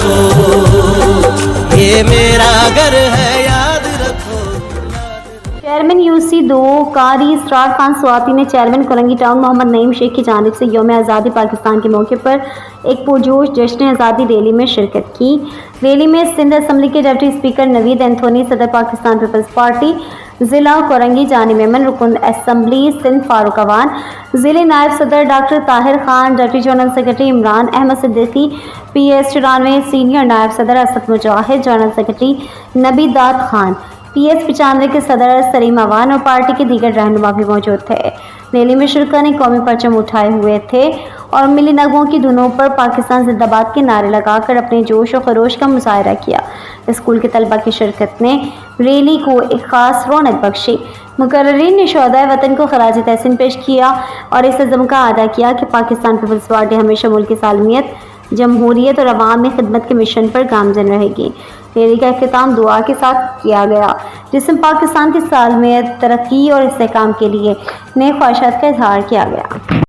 رکھو، یہ میرا گھر ہے یاد رکھو۔ چیئرمین UC2 قاری اسرار خان سواتی نے چیئرمین کولنگی ٹاؤن محمد نعیم شیخ کی جانب سے یوم آزادی پاکستان کے موقع پر ایک پرجوش جشن آزادی ریلی میں شرکت کی۔ ریلی میں سندھ اسمبلی کے ڈپٹی اسپیکر نوید اینتھونی، صدر پاکستان پیپلز پارٹی ضلع کولنگی جانی میمن، رکن اسمبلی سندھ فاروق اوان، ضلع نائب صدر doctor Tahir Khan, deputy general secretary Imran Ahmed Siddiqui, PS 94 senior نائب صدر اسد مجاہد، جنرل سیکرٹری نبی داد خان، PS 95 کے صدر سلیم اوان اور پارٹی کے دیگر رہنما بھی موجود تھے۔ ریلی میں شرکا نے قومی پرچم اٹھائے ہوئے تھے اور ملی نغموں کی دھنوں پر پاکستان زندہ باد کے نعرے لگا کر اپنے جوش و خروش کا مظاہرہ کیا۔ اسکول کے طلباء کی شرکت نے ریلی کو ایک خاص رونق بخشی۔ مقررین نے شہدائے وطن کو خراج تحسین پیش کیا اور اس عزم کا اعادہ کیا کہ پاکستان پیپلز پارٹی ہمیشہ ملک کی سالمیت، جمہوریت اور عوام میں خدمت کے مشن پر گامزن رہے گی۔ ریلی کا اختتام دعا کے ساتھ کیا گیا، جس میں پاکستان کی سالمیت، ترقی اور استحکام کے لیے نیک خواہشات کا اظہار کیا گیا۔